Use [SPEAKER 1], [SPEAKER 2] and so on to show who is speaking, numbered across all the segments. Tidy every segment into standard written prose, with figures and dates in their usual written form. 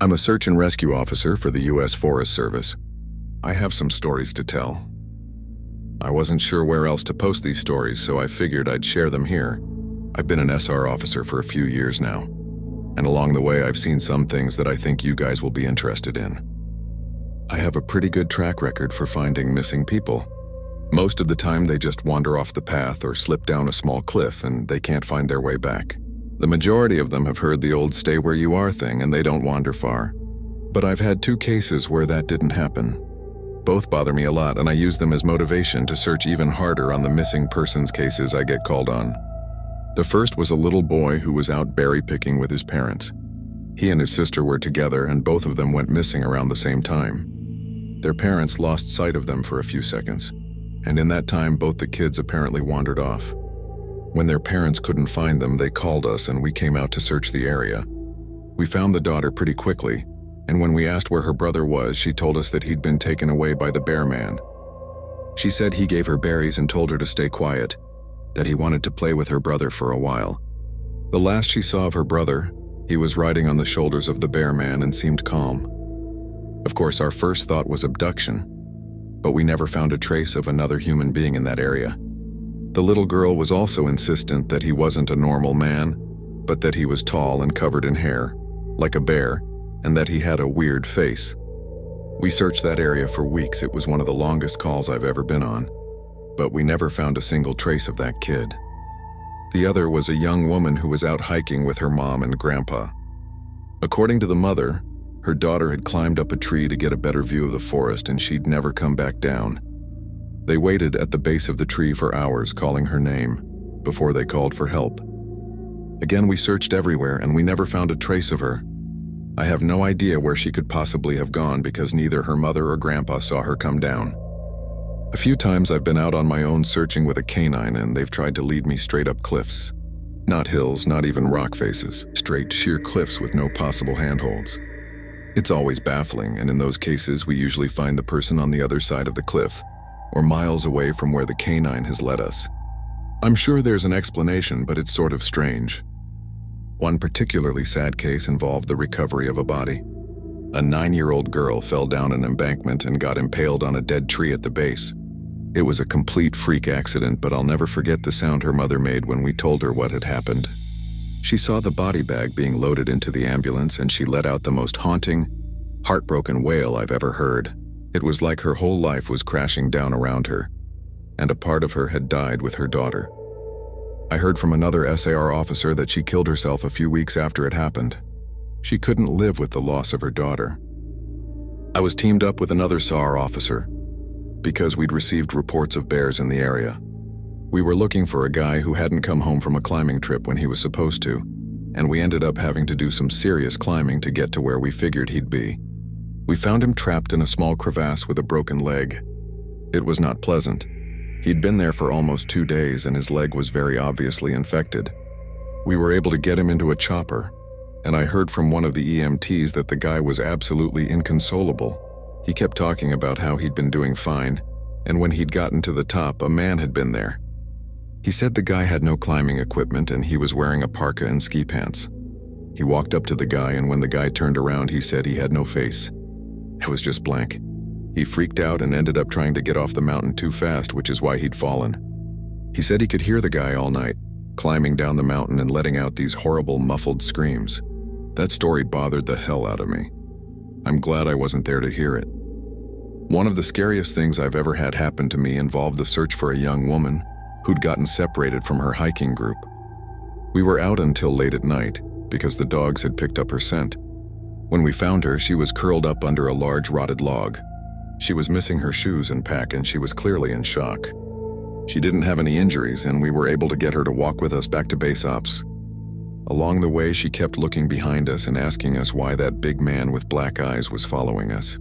[SPEAKER 1] I'm a search and rescue officer for the U.S. Forest Service. I have some stories to tell. I wasn't sure where else to post these stories, so I figured I'd share them here. I've been an SR officer for a few years now, and along the way I've seen some things that I think you guys will be interested in. I have a pretty good track record for finding missing people. Most of the time they just wander off the path or slip down a small cliff and they can't find their way back. The majority of them have heard the old stay where you are thing and they don't wander far. But I've had 2 cases where that didn't happen. Both bother me a lot and I use them as motivation to search even harder on the missing persons cases I get called on. The first was a little boy who was out berry picking with his parents. He and his sister were together and both of them went missing around the same time. Their parents lost sight of them for a few seconds, and in that time both the kids apparently wandered off. When their parents couldn't find them, they called us and we came out to search the area. We found the daughter pretty quickly, and when we asked where her brother was, she told us that he'd been taken away by the bear man. She said he gave her berries and told her to stay quiet, that he wanted to play with her brother for a while. The last she saw of her brother, he was riding on the shoulders of the bear man and seemed calm. Of course, our first thought was abduction, but we never found a trace of another human being in that area. The little girl was also insistent that he wasn't a normal man, but that he was tall and covered in hair, like a bear, and that he had a weird face. We searched that area for weeks. It was one of the longest calls I've ever been on, but we never found a single trace of that kid. The other was a young woman who was out hiking with her mom and grandpa. According to the mother, her daughter had climbed up a tree to get a better view of the forest and she'd never come back down. They waited at the base of the tree for hours, calling her name, before they called for help. Again, we searched everywhere and we never found a trace of her. I have no idea where she could possibly have gone because neither her mother or grandpa saw her come down. A few times I've been out on my own searching with a canine and they've tried to lead me straight up cliffs. Not hills, not even rock faces, straight sheer cliffs with no possible handholds. It's always baffling, and in those cases we usually find the person on the other side of the cliff, or miles away from where the canine has led us. I'm sure there's an explanation, but it's sort of strange. One particularly sad case involved the recovery of a body. A 9-year-old girl fell down an embankment and got impaled on a dead tree at the base. It was a complete freak accident, but I'll never forget the sound her mother made when we told her what had happened. She saw the body bag being loaded into the ambulance and she let out the most haunting, heartbroken wail I've ever heard. It was like her whole life was crashing down around her, and a part of her had died with her daughter. I heard from another SAR officer that she killed herself a few weeks after it happened. She couldn't live with the loss of her daughter. I was teamed up with another SAR officer because we'd received reports of bears in the area. We were looking for a guy who hadn't come home from a climbing trip when he was supposed to, and we ended up having to do some serious climbing to get to where we figured he'd be. We found him trapped in a small crevasse with a broken leg. It was not pleasant. He'd been there for almost 2 days and his leg was very obviously infected. We were able to get him into a chopper, and I heard from one of the EMTs that the guy was absolutely inconsolable. He kept talking about how he'd been doing fine, and when he'd gotten to the top, a man had been there. He said the guy had no climbing equipment and he was wearing a parka and ski pants. He walked up to the guy, and when the guy turned around, he said he had no face. It was just blank. He freaked out and ended up trying to get off the mountain too fast, which is why he'd fallen. He said he could hear the guy all night, climbing down the mountain and letting out these horrible muffled screams. That story bothered the hell out of me. I'm glad I wasn't there to hear it. One of the scariest things I've ever had happen to me involved the search for a young woman who'd gotten separated from her hiking group. We were out until late at night because the dogs had picked up her scent. When we found her, she was curled up under a large rotted log. She was missing her shoes and pack, and she was clearly in shock. She didn't have any injuries, and we were able to get her to walk with us back to base ops. Along the way, she kept looking behind us and asking us why that big man with black eyes was following us.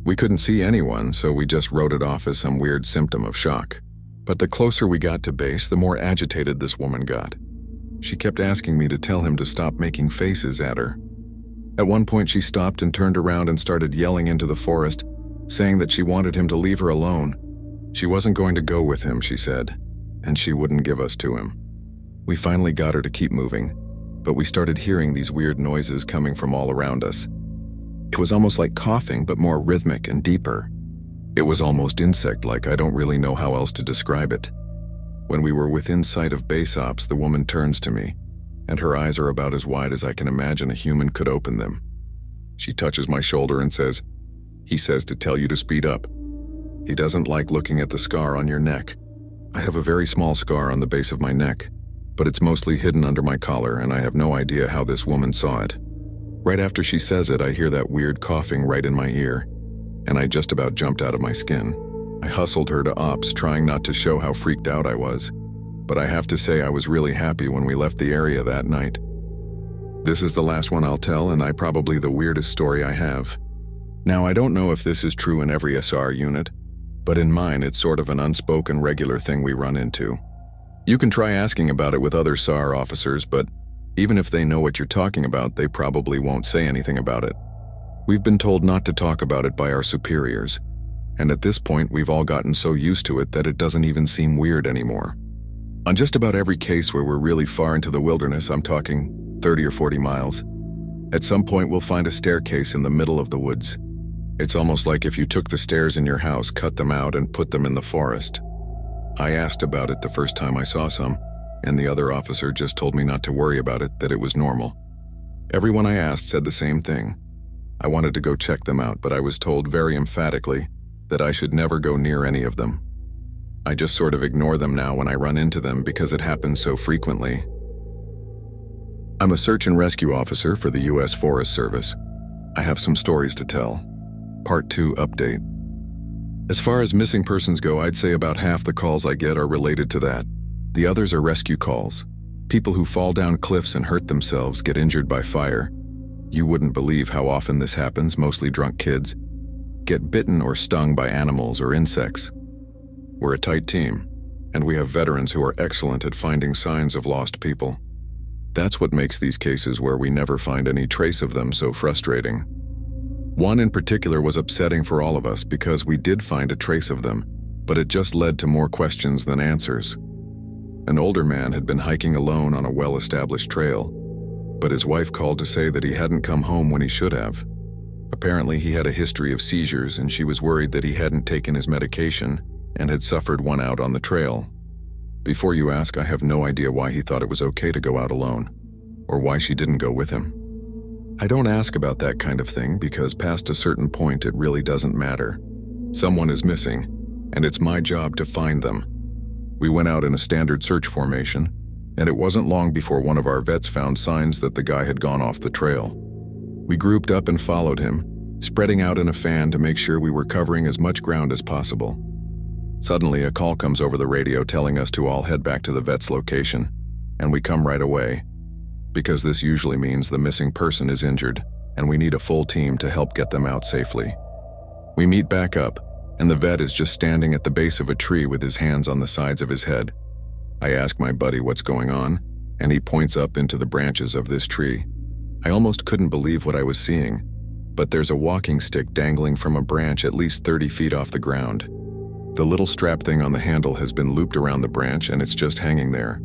[SPEAKER 1] We couldn't see anyone, so we just wrote it off as some weird symptom of shock. But the closer we got to base, the more agitated this woman got. She kept asking me to tell him to stop making faces at her. At one point, she stopped and turned around and started yelling into the forest, saying that she wanted him to leave her alone. She wasn't going to go with him, she said, and she wouldn't give us to him. We finally got her to keep moving, but we started hearing these weird noises coming from all around us. It was almost like coughing, but more rhythmic and deeper. It was almost insect-like. I don't really know how else to describe it. When we were within sight of base ops, the woman turns to me, and her eyes are about as wide as I can imagine a human could open them. She touches my shoulder and says, "He says to tell you to speed up. He doesn't like looking at the scar on your neck." I have a very small scar on the base of my neck, but it's mostly hidden under my collar, and I have no idea how this woman saw it. Right after she says it, I hear that weird coughing right in my ear, and I just about jumped out of my skin. I hustled her to ops, trying not to show how freaked out I was, but I have to say I was really happy when we left the area that night. This is the last one I'll tell, and probably the weirdest story I have. Now, I don't know if this is true in every SR unit, but in mine it's sort of an unspoken regular thing we run into. You can try asking about it with other SAR officers, but even if they know what you're talking about, they probably won't say anything about it. We've been told not to talk about it by our superiors, and at this point we've all gotten so used to it that it doesn't even seem weird anymore. On just about every case where we're really far into the wilderness, I'm talking 30 or 40 miles, at some point we'll find a staircase in the middle of the woods. It's almost like if you took the stairs in your house, cut them out, and put them in the forest. I asked about it the first time I saw some, and the other officer just told me not to worry about it, that it was normal. Everyone I asked said the same thing. I wanted to go check them out, but I was told very emphatically that I should never go near any of them. I just sort of ignore them now when I run into them because it happens so frequently. I'm a search and rescue officer for the U.S. Forest Service. I have some stories to tell. Part 2 update. As far as missing persons go, I'd say about half the calls I get are related to that. The others are rescue calls. People who fall down cliffs and hurt themselves, get injured by fire. You wouldn't believe how often this happens, mostly drunk kids. Get bitten or stung by animals or insects. We're a tight team, and we have veterans who are excellent at finding signs of lost people. That's what makes these cases where we never find any trace of them so frustrating. One in particular was upsetting for all of us because we did find a trace of them, but it just led to more questions than answers. An older man had been hiking alone on a well-established trail, but his wife called to say that he hadn't come home when he should have. Apparently, he had a history of seizures, and she was worried that he hadn't taken his medication and had suffered one out on the trail. Before you ask, I have no idea why he thought it was okay to go out alone, or why she didn't go with him. I don't ask about that kind of thing because past a certain point it really doesn't matter. Someone is missing, and it's my job to find them. We went out in a standard search formation, and it wasn't long before one of our vets found signs that the guy had gone off the trail. We grouped up and followed him, spreading out in a fan to make sure we were covering as much ground as possible. Suddenly, a call comes over the radio telling us to all head back to the vet's location, and we come right away, because this usually means the missing person is injured, and we need a full team to help get them out safely. We meet back up, and the vet is just standing at the base of a tree with his hands on the sides of his head. I ask my buddy what's going on, and he points up into the branches of this tree. I almost couldn't believe what I was seeing, but there's a walking stick dangling from a branch at least 30 feet off the ground. The little strap thing on the handle has been looped around the branch, and it's just hanging there.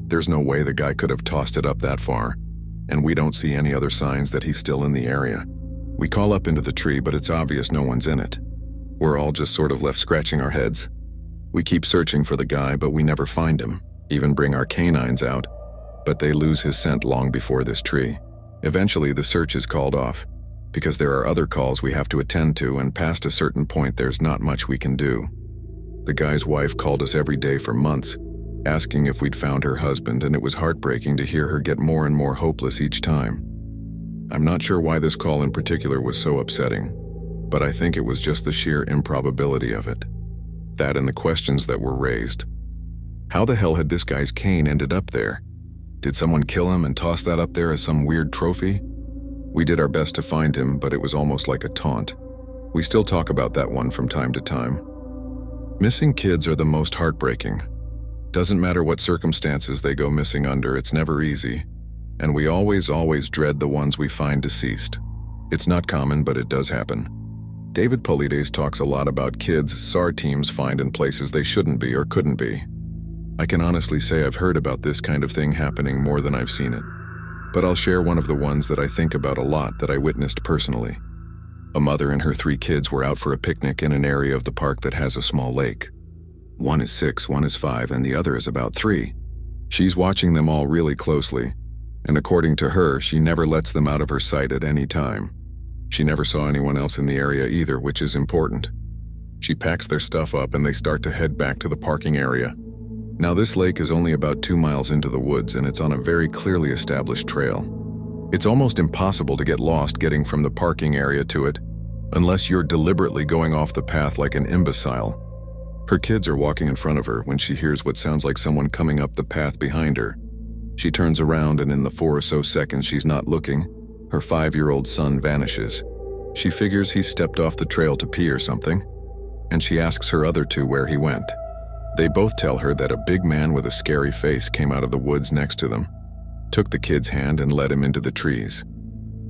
[SPEAKER 1] There's no way the guy could have tossed it up that far, and we don't see any other signs that he's still in the area. We call up into the tree, but it's obvious no one's in it. We're all just sort of left scratching our heads. We keep searching for the guy, but we never find him, even bring our canines out, but they lose his scent long before this tree. Eventually, the search is called off, because there are other calls we have to attend to, and past a certain point there's not much we can do. The guy's wife called us every day for months, asking if we'd found her husband, and it was heartbreaking to hear her get more and more hopeless each time. I'm not sure why this call in particular was so upsetting, but I think it was just the sheer improbability of it. That and the questions that were raised. How the hell had this guy's cane ended up there? Did someone kill him and toss that up there as some weird trophy? We did our best to find him, but it was almost like a taunt. We still talk about that one from time to time. Missing kids are the most heartbreaking. Doesn't matter what circumstances they go missing under, it's never easy. And we always dread the ones we find deceased. It's not common, but it does happen. David Polides talks a lot about kids SAR teams find in places they shouldn't be or couldn't be. I can honestly say I've heard about this kind of thing happening more than I've seen it. But I'll share one of the ones that I think about a lot that I witnessed personally. A mother and her 3 kids were out for a picnic in an area of the park that has a small lake. One is 6, one is 5, and the other is about 3. She's watching them all really closely, and according to her, she never lets them out of her sight at any time. She never saw anyone else in the area either, which is important. She packs their stuff up and they start to head back to the parking area. Now, this lake is only about 2 miles into the woods and it's on a very clearly established trail. It's almost impossible to get lost getting from the parking area to it, unless you're deliberately going off the path like an imbecile. Her kids are walking in front of her when she hears what sounds like someone coming up the path behind her. She turns around and in the 4 or so seconds she's not looking, her 5-year-old son vanishes. She figures he stepped off the trail to pee or something, and she asks her other 2 where he went. They both tell her that a big man with a scary face came out of the woods next to them, took the kid's hand and led him into the trees.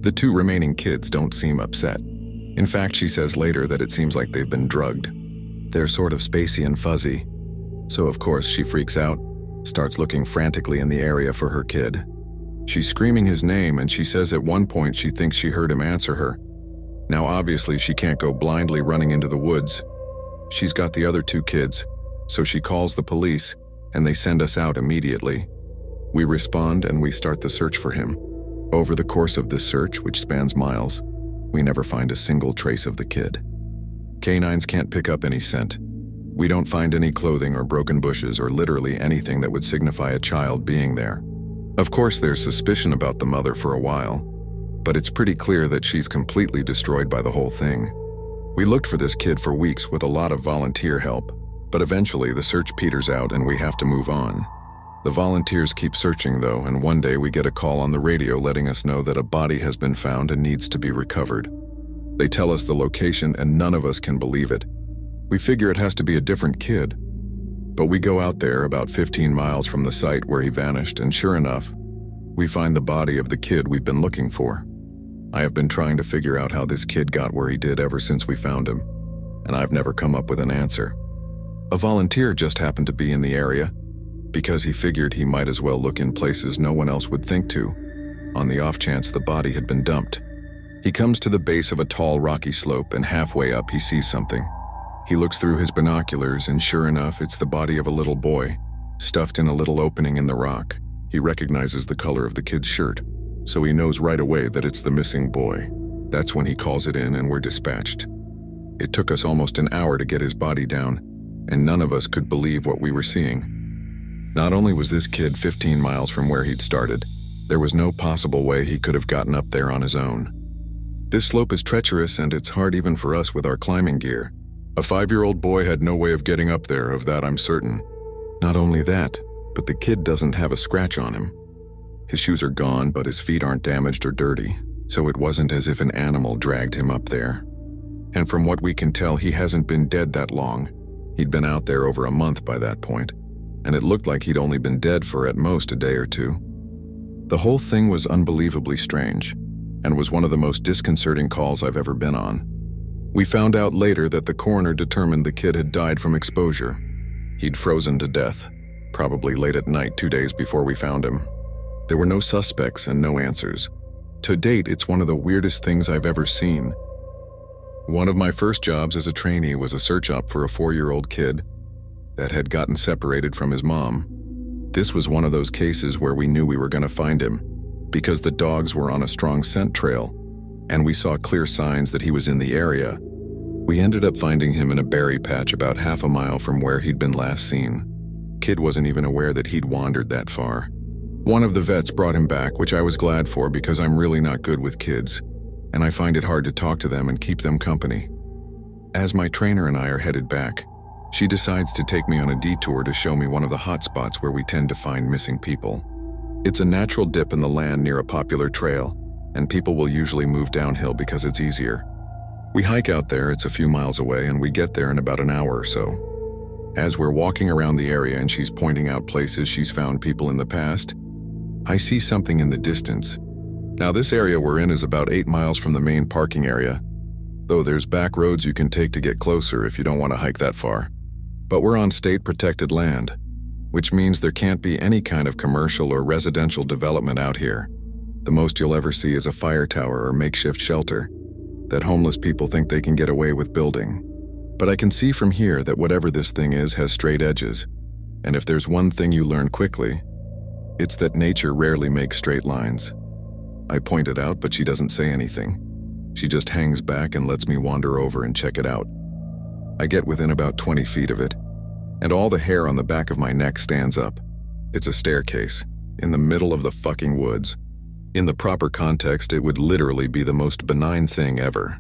[SPEAKER 1] The 2 remaining kids don't seem upset. In fact, she says later that it seems like they've been drugged. They're sort of spacey and fuzzy. So of course she freaks out, starts looking frantically in the area for her kid. She's screaming his name and she says at one point she thinks she heard him answer her. Now obviously she can't go blindly running into the woods. She's got the other 2 kids, so she calls the police and they send us out immediately. We respond and we start the search for him. Over the course of this search, which spans miles, we never find a single trace of the kid. Canines can't pick up any scent. We don't find any clothing or broken bushes or literally anything that would signify a child being there. Of course, there's suspicion about the mother for a while, but it's pretty clear that she's completely destroyed by the whole thing. We looked for this kid for weeks with a lot of volunteer help, but eventually the search peters out and we have to move on. The volunteers keep searching though, and one day we get a call on the radio letting us know that a body has been found and needs to be recovered. They tell us the location and none of us can believe it. We figure it has to be a different kid. But we go out there about 15 miles from the site where he vanished, and sure enough, we find the body of the kid we've been looking for. I have been trying to figure out how this kid got where he did ever since we found him, and I've never come up with an answer. A volunteer just happened to be in the area because he figured he might as well look in places no one else would think to, on the off chance the body had been dumped. He comes to the base of a tall rocky slope and halfway up he sees something. He looks through his binoculars and sure enough it's the body of a little boy, stuffed in a little opening in the rock. He recognizes the color of the kid's shirt, so he knows right away that it's the missing boy. That's when he calls it in and we're dispatched. It took us almost an hour to get his body down, and none of us could believe what we were seeing. Not only was this kid 15 miles from where he'd started, there was no possible way he could have gotten up there on his own. This slope is treacherous and it's hard even for us with our climbing gear. A 5-year-old boy had no way of getting up there, of that I'm certain. Not only that, but the kid doesn't have a scratch on him. His shoes are gone, but his feet aren't damaged or dirty, so it wasn't as if an animal dragged him up there. And from what we can tell, he hasn't been dead that long. He'd been out there over a month by that point, and it looked like he'd only been dead for at most a day or 2. The whole thing was unbelievably strange, and was one of the most disconcerting calls I've ever been on. We found out later that the coroner determined the kid had died from exposure. He'd frozen to death, probably late at night 2 days before we found him. There were no suspects and no answers. To date, it's one of the weirdest things I've ever seen. One of my first jobs as a trainee was a search op for a 4-year-old kid that had gotten separated from his mom. This was one of those cases where we knew we were going to find him, because the dogs were on a strong scent trail, and we saw clear signs that he was in the area. We ended up finding him in a berry patch about half a mile from where he'd been last seen. Kid wasn't even aware that he'd wandered that far. One of the vets brought him back, which I was glad for because I'm really not good with kids, and I find it hard to talk to them and keep them company. As my trainer and I are headed back, she decides to take me on a detour to show me one of the hot spots where we tend to find missing people. It's a natural dip in the land near a popular trail, and people will usually move downhill because it's easier. We hike out there, it's a few miles away, and we get there in about an hour or so. As we're walking around the area and she's pointing out places she's found people in the past, I see something in the distance. Now this area we're in is about 8 miles from the main parking area, though there's back roads you can take to get closer if you don't want to hike that far. But we're on state-protected land, which means there can't be any kind of commercial or residential development out here. The most you'll ever see is a fire tower or makeshift shelter. that homeless people think they can get away with building. But I can see from here that whatever this thing is has straight edges, and if there's one thing you learn quickly, it's that nature rarely makes straight lines. I point it out, but she doesn't say anything. She just hangs back and lets me wander over and check it out. I get within about 20 feet of it, and all the hair on the back of my neck stands up. It's a staircase, in the middle of the fucking woods. In the proper context, it would literally be the most benign thing ever.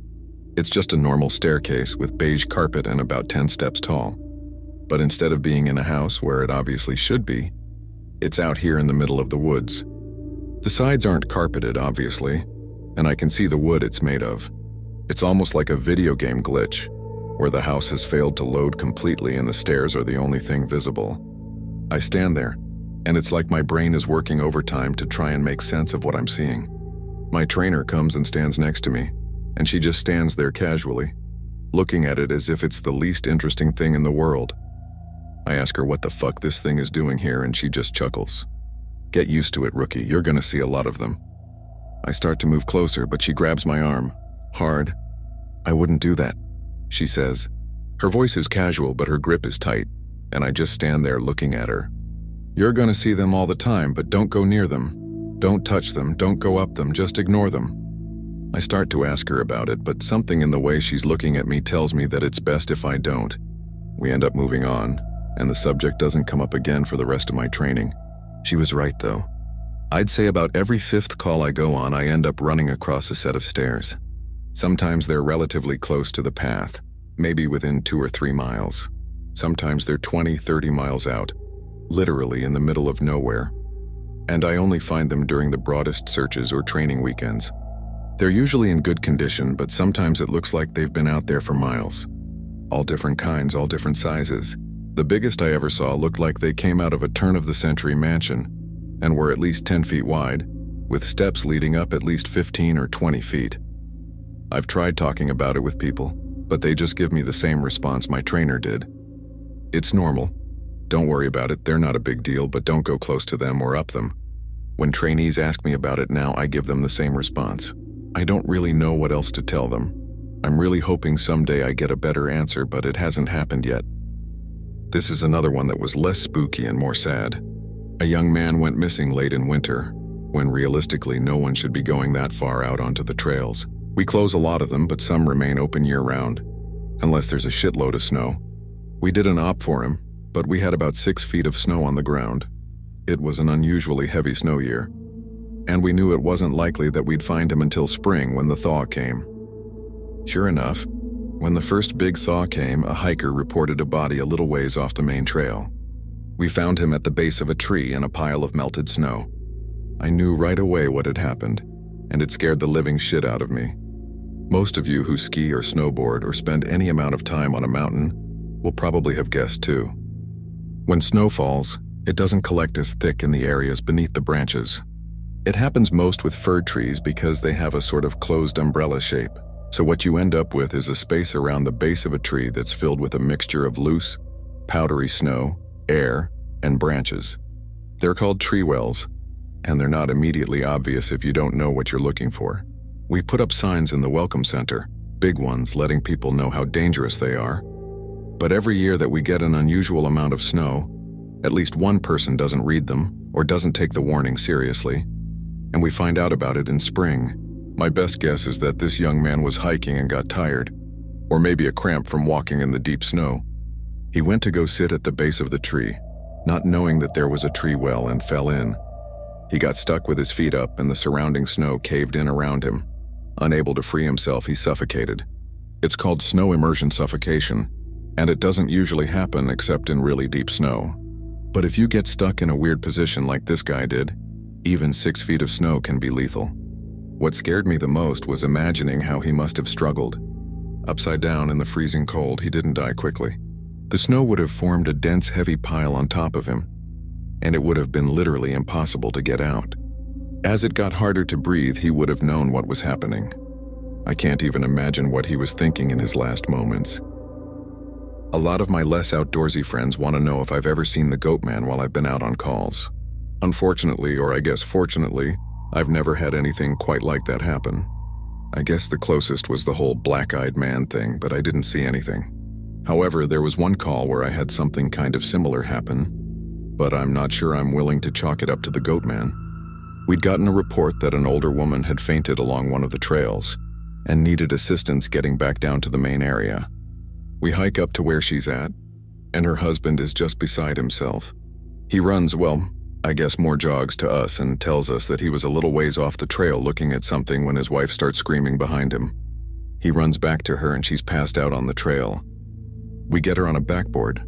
[SPEAKER 1] It's just a normal staircase with beige carpet and about 10 steps tall. But instead of being in a house where it obviously should be, it's out here in the middle of the woods. The sides aren't carpeted, obviously, and I can see the wood it's made of. It's almost like a video game glitch, where the house has failed to load completely and the stairs are the only thing visible. I stand there, and it's like my brain is working overtime to try and make sense of what I'm seeing. My trainer comes and stands next to me, and she just stands there casually, looking at it as if it's the least interesting thing in the world. I ask her what the fuck this thing is doing here, and she just chuckles. "Get used to it, rookie. You're gonna see a lot of them." I start to move closer, but she grabs my arm, hard. "I wouldn't do that," she says. Her voice is casual, but her grip is tight, and I just stand there looking at her. "You're gonna see them all the time, but don't go near them. Don't touch them, don't go up them, just ignore them." I start to ask her about it, but something in the way she's looking at me tells me that it's best if I don't. We end up moving on, and the subject doesn't come up again for the rest of my training. She was right, though. I'd say about every fifth call I go on, I end up running across a set of stairs. Sometimes they're relatively close to the path, maybe within 2 or 3 miles. Sometimes they're 20, 30 miles out, literally in the middle of nowhere. And I only find them during the broadest searches or training weekends. They're usually in good condition, but sometimes it looks like they've been out there for miles. All different kinds, all different sizes. The biggest I ever saw looked like they came out of a turn-of-the-century mansion and were at least 10 feet wide, with steps leading up at least 15 or 20 feet. I've tried talking about it with people, but they just give me the same response my trainer did. "It's normal. Don't worry about it, they're not a big deal, but don't go close to them or up them." When trainees ask me about it now, I give them the same response. I don't really know what else to tell them. I'm really hoping someday I get a better answer, but it hasn't happened yet. This is another one that was less spooky and more sad. A young man went missing late in winter, when realistically no one should be going that far out onto the trails. We close a lot of them, but some remain open year-round, unless there's a shitload of snow. We did an op for him, but we had about 6 feet of snow on the ground. It was an unusually heavy snow year, and we knew it wasn't likely that we'd find him until spring when the thaw came. Sure enough, when the first big thaw came, a hiker reported a body a little ways off the main trail. We found him at the base of a tree in a pile of melted snow. I knew right away what had happened, and it scared the living shit out of me. Most of you who ski or snowboard or spend any amount of time on a mountain will probably have guessed too. When snow falls, it doesn't collect as thick in the areas beneath the branches. It happens most with fir trees because they have a sort of closed umbrella shape. So what you end up with is a space around the base of a tree that's filled with a mixture of loose, powdery snow, air, and branches. They're called tree wells, and they're not immediately obvious if you don't know what you're looking for. We put up signs in the welcome center, big ones letting people know how dangerous they are. But every year that we get an unusual amount of snow, at least one person doesn't read them or doesn't take the warning seriously, and we find out about it in spring. My best guess is that this young man was hiking and got tired, or maybe a cramp from walking in the deep snow. He went to go sit at the base of the tree, not knowing that there was a tree well, and fell in. He got stuck with his feet up and the surrounding snow caved in around him. Unable to free himself, he suffocated. It's called snow immersion suffocation, and it doesn't usually happen except in really deep snow. But if you get stuck in a weird position like this guy did, even 6 feet of snow can be lethal. What scared me the most was imagining how he must have struggled. Upside down in the freezing cold, he didn't die quickly. The snow would have formed a dense, heavy pile on top of him, and it would have been literally impossible to get out. As it got harder to breathe, he would have known what was happening. I can't even imagine what he was thinking in his last moments. A lot of my less outdoorsy friends want to know if I've ever seen the Goat Man while I've been out on calls. Unfortunately, or I guess fortunately, I've never had anything quite like that happen. I guess the closest was the whole black-eyed man thing, but I didn't see anything. However, there was one call where I had something kind of similar happen, but I'm not sure I'm willing to chalk it up to the goat man. We'd gotten a report that an older woman had fainted along one of the trails and needed assistance getting back down to the main area. We hike up to where she's at, and her husband is just beside himself. He runs, well, I guess more jogs to us and tells us that he was a little ways off the trail looking at something when his wife starts screaming behind him. He runs back to her and she's passed out on the trail. We get her on a backboard,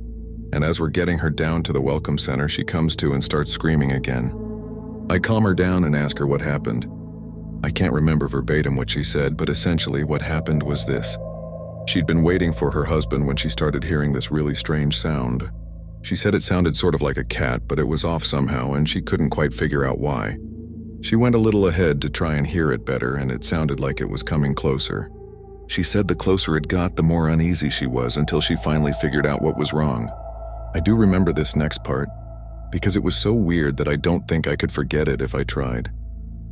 [SPEAKER 1] and as we're getting her down to the welcome center, she comes to and starts screaming again. I calm her down and ask her what happened. I can't remember verbatim what she said, but essentially what happened was this. She'd been waiting for her husband when she started hearing this really strange sound. She said it sounded sort of like a cat, but it was off somehow and she couldn't quite figure out why. She went a little ahead to try and hear it better, and it sounded like it was coming closer. She said the closer it got, the more uneasy she was until she finally figured out what was wrong. I do remember this next part, because it was so weird that I don't think I could forget it if I tried.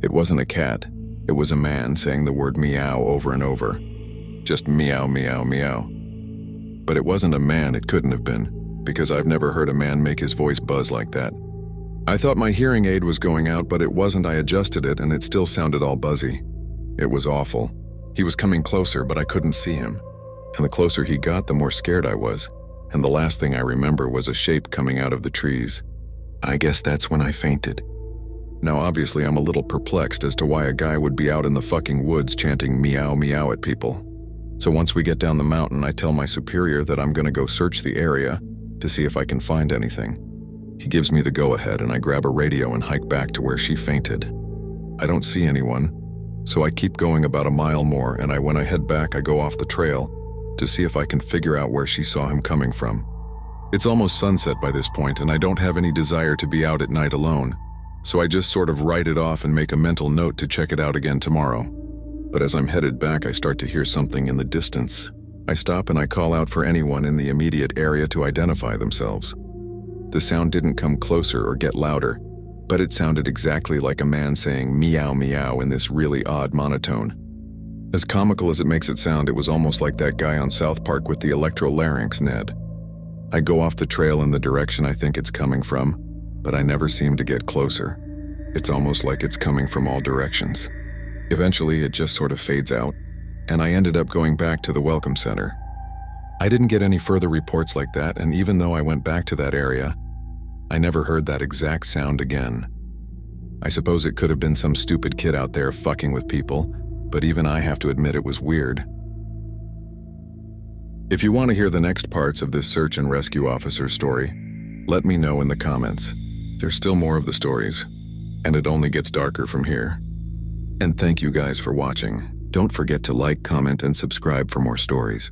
[SPEAKER 1] It wasn't a cat. It was a man saying the word meow over and over. Just meow, meow, meow. But it wasn't a man, it couldn't have been, because I've never heard a man make his voice buzz like that. I thought my hearing aid was going out, but it wasn't. I adjusted it and it still sounded all buzzy. It was awful. He was coming closer, but I couldn't see him. And the closer he got, the more scared I was. And the last thing I remember was a shape coming out of the trees. I guess that's when I fainted. Now obviously I'm a little perplexed as to why a guy would be out in the fucking woods chanting meow meow at people. So once we get down the mountain, I tell my superior that I'm gonna go search the area to see if I can find anything. He gives me the go-ahead and I grab a radio and hike back to where she fainted. I don't see anyone, so I keep going about a mile more, and when I head back, I go off the trail to see if I can figure out where she saw him coming from. It's almost sunset by this point, and I don't have any desire to be out at night alone, so I just sort of write it off and make a mental note to check it out again tomorrow. But as I'm headed back, I start to hear something in the distance. I stop and I call out for anyone in the immediate area to identify themselves. The sound didn't come closer or get louder, but it sounded exactly like a man saying meow meow in this really odd monotone. As comical as it makes it sound, it was almost like that guy on South Park with the electrolarynx, Ned. I go off the trail in the direction I think it's coming from, but I never seem to get closer. It's almost like it's coming from all directions. Eventually, it just sort of fades out, and I ended up going back to the welcome center. I didn't get any further reports like that, and even though I went back to that area, I never heard that exact sound again. I suppose it could have been some stupid kid out there fucking with people, but even I have to admit it was weird. If you want to hear the next parts of this search and rescue officer story, let me know in the comments. There's still more of the stories, and it only gets darker from here. And thank you guys for watching. Don't forget to like, comment, and subscribe for more stories.